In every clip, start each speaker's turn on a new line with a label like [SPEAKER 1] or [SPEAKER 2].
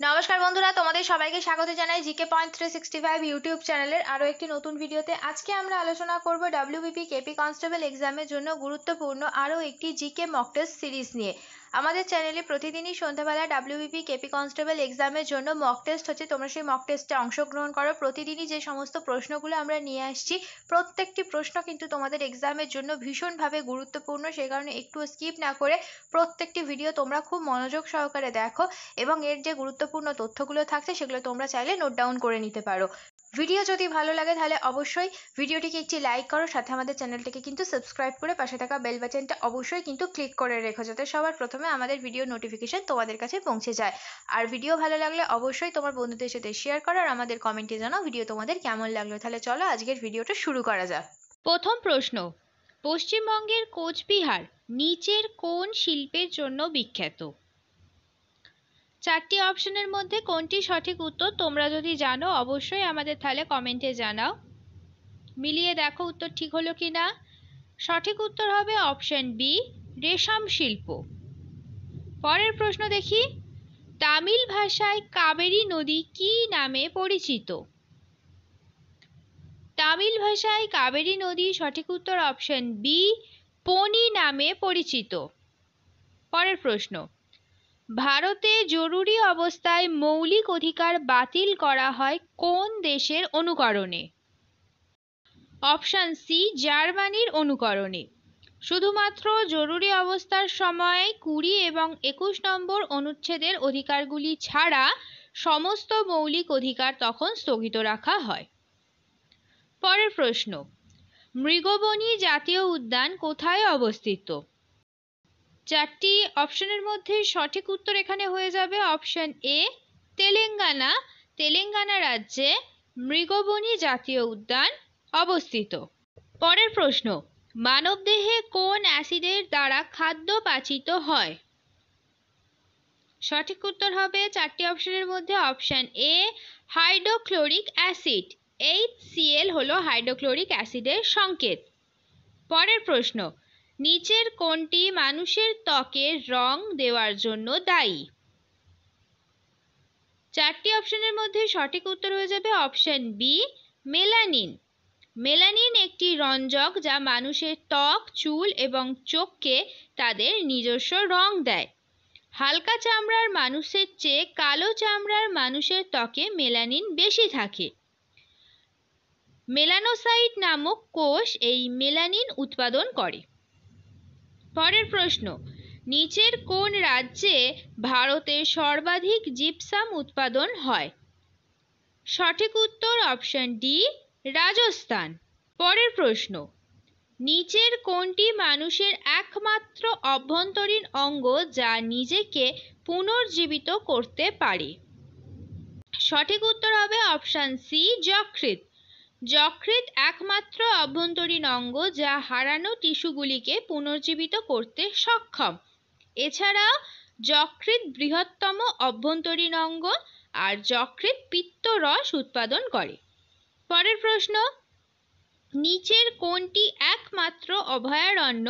[SPEAKER 1] নমস্কার বন্ধুরা, তোমাদের সবাইকে স্বাগত জানাই জিকে পয়েন্ট 365 ইউটিউব চ্যানেলের আরো একটি নতুন ভিডিওতে। আজকে আমরা আলোচনা করব ডব্লিউবিপি কেপি কনস্টেবল এক্সামের জন্য গুরুত্বপূর্ণ আরো একটি জিকে মক টেস্ট সিরিজ নিয়ে। আমাদের চ্যানেলে প্রতিদিনই সন্ধ্যাবেলা ডব্লিউবিপি কেপি কনস্টেবল এক্সামের জন্য মক টেস্ট হচ্ছে, তোমরা সেই মক টেস্টে অংশগ্রহণ করো। প্রতিদিনই যে সমস্ত প্রশ্নগুলো আমরা নিয়ে আসছি, প্রত্যেকটি প্রশ্ন কিন্তু তোমাদের এক্সামের জন্য ভীষণভাবে গুরুত্বপূর্ণ। সেই কারণে একটু স্কিপ না করে প্রত্যেকটি ভিডিও তোমরা খুব মনোযোগ সহকারে দেখো এবং এর যে গুরুত্বপূর্ণ তথ্যগুলো থাকছে সেগুলো তোমরা চাইলে নোট ডাউন করে নিতে পারো। ভিডিও যদি ভালো লাগে তাহলে অবশ্যই ভিডিওটিকে একটি লাইক করো, সাথে আমাদের চ্যানেলটিকে কিন্তু সাবস্ক্রাইব করে পাশে থাকা বেল বাটনটা অবশ্যই কিন্তু ক্লিক করে রেখো, যাতে সবার প্রথমে আমাদের ভিডিও নোটিফিকেশন তোমাদের কাছে পৌঁছে যায়। আর ভিডিও ভালো লাগলে অবশ্যই তোমার বন্ধুদের সাথে শেয়ার করো আর আমাদের কমেন্টে জানাও ভিডিও তোমাদের কেমন লাগলো। তাহলে চলো আজকের ভিডিওটা শুরু করা যাক।
[SPEAKER 2] প্রথম প্রশ্ন, পশ্চিমবঙ্গের কোচবিহার নিচের কোন শিল্পের জন্য বিখ্যাত? চারটি অপশনের মধ্যে কোনটি সঠিক উত্তর তোমরা যদি জানো অবশ্যই আমাদের তাহলে কমেন্টে জানাও। মিলিয়ে দেখো উত্তর ঠিক হলো কিনা। সঠিক উত্তর হবে অপশন বি, রেশম শিল্প। পরের প্রশ্ন দেখি, তামিল ভাষায় কাবেরী নদী কী নামে পরিচিত? তামিল ভাষায় কাবেরী নদী সঠিক উত্তর অপশন বি, পনি নামে পরিচিত। পরের প্রশ্ন, ভারতে জরুরি অবস্থায় মৌলিক অধিকার বাতিল করা হয় কোন দেশের অনুকরণে? অপশন সি, জার্মানির অনুকরণে। শুধুমাত্র জরুরি অবস্থার সময় 20 এবং 21 নম্বর অনুচ্ছেদের অধিকারগুলি ছাড়া সমস্ত মৌলিক অধিকার তখন স্থগিত রাখা হয়। পরের প্রশ্ন, মৃগবনী জাতীয় উদ্যান কোথায় অবস্থিত? চারটি অপশনের মধ্যে সঠিক উত্তর এখানে হয়ে যাবে অপশন এ, তেলেঙ্গানা। তেলেঙ্গানা রাজ্যে মৃগবনী জাতীয় উদ্যান অবস্থিত। পরের প্রশ্ন, মানবদেহে কোন অ্যাসিডের দ্বারা খাদ্য পাচিত হয়? সঠিক উত্তর হবে চারটি অপশনের মধ্যে option A, hydrochloric acid. HCl হলো হাইড্রোক্লোরিক অ্যাসিডের সংকেত। পরের প্রশ্ন, নিচের কোনটি মানুষের ত্বকের রং দেওয়ার জন্য দায়ী? চারটি অপশনের মধ্যে সঠিক উত্তর হয়ে যাবে অপশন বি, মেলানিন। মেলানিন একটি রঞ্জক যা মানুষের ত্বক, চুল এবং চোখকে তাদের নিজস্ব রং দেয়। হালকা চামড়ার মানুষের চেয়ে কালো চামড়ার মানুষের ত্বকে মেলানিন বেশি থাকে। মেলানোসাইট নামক কোষ এই মেলানিন উৎপাদন করে। পরের প্রশ্ন, নিচের কোন রাজ্যে ভারতে সর্বাধিক জিপসাম উৎপাদন হয়? সঠিক উত্তর অপশন ডি, রাজস্থান। পরের প্রশ্ন, নিচের কোনটি মানুষের একমাত্র অভ্যন্তরীণ অঙ্গ যা নিজেকে পুনর্জীবিত করতে পারে? সঠিক উত্তর হবে অপশন সি, যকৃৎ। যকৃৎ একমাত্র অভ্যন্তরীণ অঙ্গ যা হারানো টিস্যুগুলিকে পুনর্জীবিত করতে সক্ষম। এছাড়াও যকৃৎ বৃহত্তম অভ্যন্তরীণ অঙ্গ আর যকৃৎ পিত্তরস উৎপাদন করে। পরের প্রশ্ন, নিচের কোনটি একমাত্র অভয়ারণ্য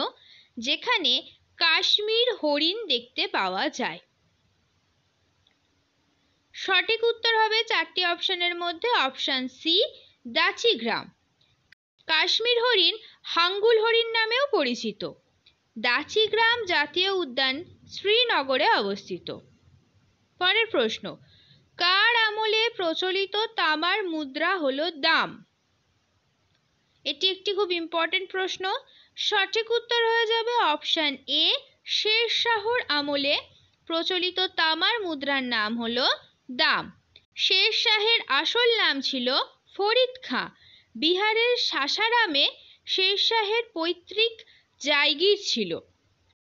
[SPEAKER 2] যেখানে কাশ্মীর হরিণ দেখতে পাওয়া যায়? সঠিক উত্তর হবে চারটি অপশনের মধ্যে অপশন সি, দাচিগ্রাম। কাশ্মীর হরিণ হাঙ্গুল হরিণ নামেও পরিচিত। দাচিগ্রাম জাতীয় উদ্যান শ্রীনগরে অবস্থিত। পরের প্রশ্ন, কার আমলে প্রচলিত তামার মুদ্রা হলো দাম? এটি একটি খুব ইম্পর্টেন্ট প্রশ্ন। সঠিক উত্তর হয়ে যাবে অপশন এ, শের শাহর আমলে প্রচলিত তামার মুদ্রার নাম হলো দাম। শের শাহের আসল নাম ছিল ফরিদ খাঁ। বিহারের সাসারামে শের শাহের পৈতৃক জায়গির ছিল।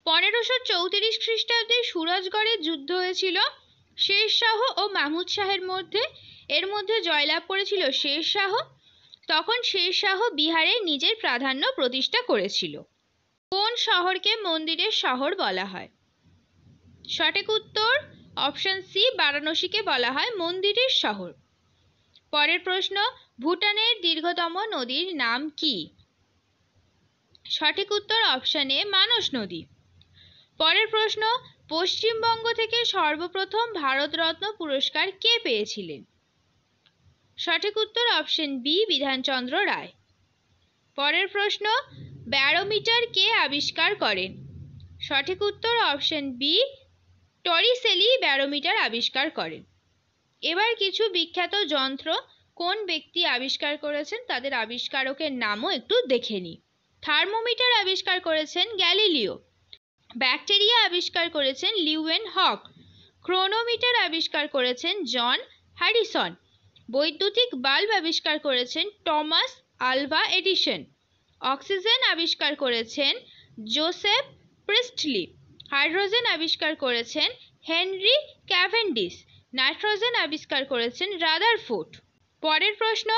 [SPEAKER 2] 1534 খ্রিস্টাব্দে সুরজগড়ে যুদ্ধ হয়েছিল শের শাহ ও মাহমুদ শাহের মধ্যে। এর মধ্যে জয়লাভ করেছিল শের শাহ। তখন শের শাহ বিহারে নিজের প্রাধান্য প্রতিষ্ঠা করেছিল। কোন শহরকে মন্দিরের শহর বলা হয়? সঠিক উত্তর অপশন সি, বারাণসীকে বলা হয় মন্দিরের শহর। পরের প্রশ্ন, ভুটানের দীর্ঘতম নদীর নাম কি? সঠিক উত্তর অপশন এ, মানস নদী। পরের প্রশ্ন, পশ্চিমবঙ্গ থেকে সর্বপ্রথম ভারতরত্ন পুরস্কার কে পেয়েছিলেন? সঠিক উত্তর অপশন বি, বিধানচন্দ্র রায়। পরের প্রশ্ন, ব্যারোমিটার কে আবিষ্কার করেন? সঠিক উত্তর অপশন বি, টরিসেলি ব্যারোমিটার আবিষ্কার করেন। এবার কিছু বিখ্যাত যন্ত্র কোন ব্যক্তি আবিষ্কার করেছেন তাদের আবিষ্কারকের নামও একটু দেখে নিই। থার্মোমিটার আবিষ্কার করেছেন গ্যালিলিও। ব্যাকটেরিয়া আবিষ্কার করেছেন লিউয়েন হক। ক্রোনোমিটার আবিষ্কার করেছেন জন হ্যারিসন। বৈদ্যুতিক বাল্ব আবিষ্কার করেছেন টমাস আলভা এডিসন। অক্সিজেন আবিষ্কার করেছেন জোসেফ প্রিস্টলি। হাইড্রোজেন আবিষ্কার করেছেন হেনরি ক্যাভেন্ডিশ। নাইট্রোজেন আবিষ্কার করেছেন রাদারফোর্ড। পরের প্রশ্ন,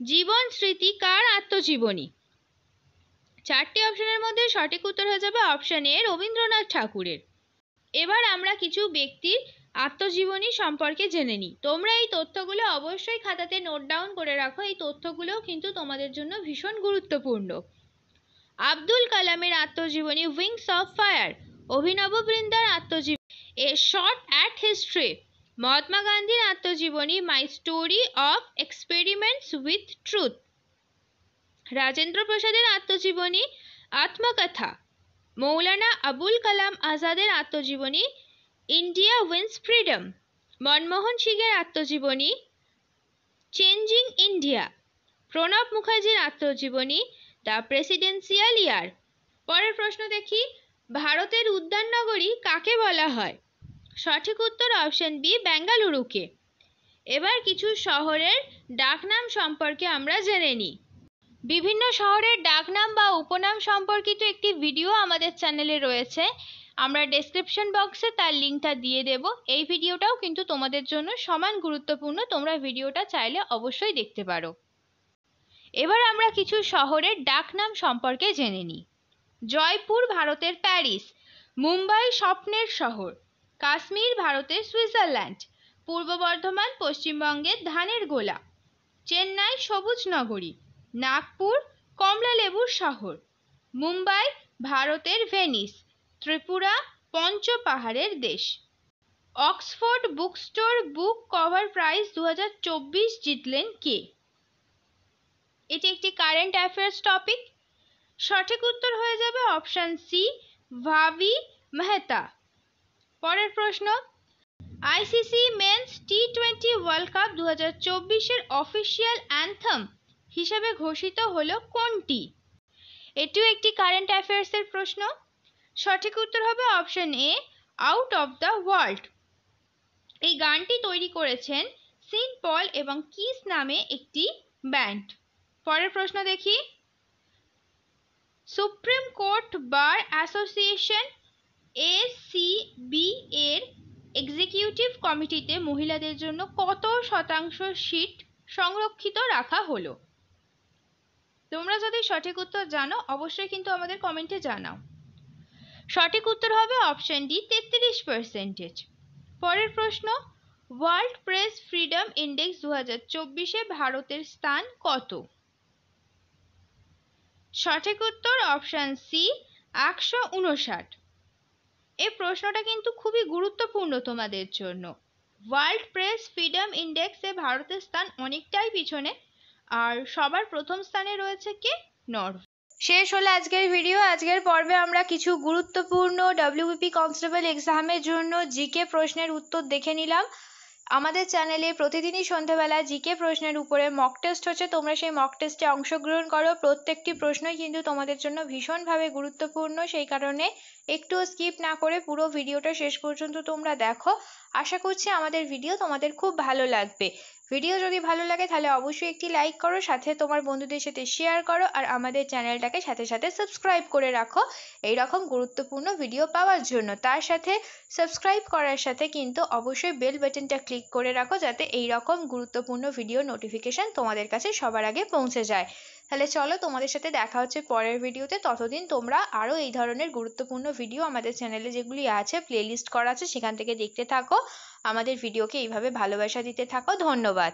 [SPEAKER 2] জীবন স্মৃতি কার আত্মজীবনী? চারটি অপশনের মধ্যে সঠিক উত্তর হয়ে যাবে অপশন এ, রবীন্দ্রনাথ ঠাকুরের। এবার আমরা কিছু ব্যক্তির আত্মজীবনী সম্পর্কে জেনে নিই। তোমরা এই তথ্যগুলো অবশ্যই খাতাতে নোট ডাউন করে রাখো, এই তথ্যগুলোও কিন্তু তোমাদের জন্য ভীষণ গুরুত্বপূর্ণ। আব্দুল কালামের আত্মজীবনী উইংস অফ ফায়ার। অভিনব বৃন্দার আত্মজীবনী a short at history. Mahatma গান্ধীর আত্মজীবনী my story of experiments with truth. Rajendra প্রসাদের আত্মজীবনী আত্মকথা। মৌলানা আবুল কালাম আজাদের আত্মজীবনী ইন্ডিয়া উইন্স ফ্রিডম। মনমোহন সিংয়ের আত্মজীবনী চেঞ্জিং ইন্ডিয়া। প্রণব মুখার্জির আত্মজীবনী দ্য প্রেসিডেন্সিয়াল ইয়ার। পরের প্রশ্ন দেখি, ভারতের উদ্যান নগরী কাকে বলা হয়? সঠিক উত্তর অপশন বি, বেঙ্গালুরুকে। এবার কিছু শহরের ডাকনাম সম্পর্কে আমরা জেনে নিই। বিভিন্ন শহরের ডাকনাম বা উপনাম সম্পর্কিত একটি ভিডিও আমাদের চ্যানেলে রয়েছে, আমরা ডেসক্রিপশন বক্সে তার লিঙ্কটা দিয়ে দেব। এই ভিডিওটাও কিন্তু তোমাদের জন্য সমান গুরুত্বপূর্ণ, তোমরা ভিডিওটা চাইলে অবশ্যই দেখতে পারো। এবার আমরা কিছু শহরের ডাকনাম সম্পর্কে জেনে নিই। জয়পুর ভারতের প্যারিস। মুম্বাই স্বপ্নের শহর। কাশ্মীর ভারতের সুইজারল্যান্ড। পূর্ব বর্ধমান পশ্চিমবঙ্গের ধানের গোলা। চেন্নাই সবুজ নগরী। নাগপুর কমলালেবুর শহর। মুম্বাই ভারতের ভেনিস। ত্রিপুরা পঞ্চপাহাড়ের দেশ। অক্সফোর্ড বুক স্টোর বুক কভার প্রাইজ 2024 জিতলেন কে? এটি একটি কারেন্ট অ্যাফেয়ার্স টপিক। সঠিক উত্তর হয়ে যাবে অপশন সি, ভাবি মেহতা। পরের প্রশ্ন, আইসিসি মেন্স টি20 ওয়ার্ল্ড কাপ 2024-এর অফিসিয়াল অ্যান্থেম হিসেবে ঘোষিত হলো কোনটি? এটিও একটি কারেন্ট অ্যাফেয়ার্সের প্রশ্ন। সঠিক উত্তর হবে option A, out of the world. এই গানটি তৈরি করেছেন সিন পল এবং কিস নামে একটি ব্যান্ড। পরের প্রশ্ন দেখি, supreme court bar association ACB এর এক্সিকিউটিভ কমিটিতে মহিলাদের জন্য কত শতাংশ সিট সংরক্ষিত রাখা হলো? তোমরা যদি সঠিক উত্তর জানো অবশ্যই কিন্তু আমাদের কমেন্টে জানাও। সঠিক উত্তর হবে অপশন ডি, 33%। পরের প্রশ্ন, ওয়ার্ল্ড প্রেস ফ্রিডম ইন্ডেক্স 2024-এ ভারতের স্থান কত? সঠিক উত্তর অপশন সি, 159। এই প্রশ্নটা কিন্তু খুবই গুরুত্বপূর্ণ তোমাদের জন্য। ওয়ার্ল্ড প্রেস ফ্রিডম ইন্ডেক্সে ভারতের স্থান অনেকটাই পিছনে, আর সবার প্রথম স্থানে রয়েছে কে? নরওয়ে। শেষ হলো আজকের ভিডিও। আজকের পর্বে আমরা কিছু গুরুত্বপূর্ণ ডব্লিউবিপি কনস্টেবল এক্সামের জন্য জিকে প্রশ্নের উত্তর দেখে নিলাম। আমাদের চ্যানেলে প্রতিদিনই সন্ধ্যাবেলা জিকে প্রশ্নের উপরে মক টেস্ট হচ্ছে, তোমরা সেই মক টেস্টে অংশগ্রহণ করো। প্রত্যেকটি প্রশ্নই কিন্তু তোমাদের জন্য ভীষণভাবে গুরুত্বপূর্ণ, সেই কারণে একটুও স্কিপ না করে পুরো ভিডিওটা শেষ পর্যন্ত তোমরা দেখো। আশা করছি আমাদের ভিডিও তোমাদের খুব ভালো লাগবে। ভিডিও যদি ভালো লাগে তাহলে অবশ্যই একটি লাইক করো, সাথে তোমার বন্ধুদের সাথে শেয়ার করো, আর আমাদের চ্যানেলটাকে সাথে সাথে সাবস্ক্রাইব করে রাখো এই রকম গুরুত্বপূর্ণ ভিডিও পাওয়ার জন্য। তার সাথে সাবস্ক্রাইব করার সাথে কিন্তু অবশ্যই বেল বাটনটা ক্লিক করে রাখো, যাতে এই রকম গুরুত্বপূর্ণ ভিডিও নোটিফিকেশন তোমাদের কাছে সবার আগে পৌঁছে যায়। তাহলে চলো, তোমাদের সাথে দেখা হচ্ছে পরের ভিডিওতে। ততদিন তোমরা আরও এই ধরনের গুরুত্বপূর্ণ ভিডিও আমাদের চ্যানেলে যেগুলি আছে প্লেলিস্ট করা আছে সেখান থেকে দেখতে থাকো। আমাদের ভিডিওকে এইভাবে ভালোবাসা দিতে থাকো। ধন্যবাদ।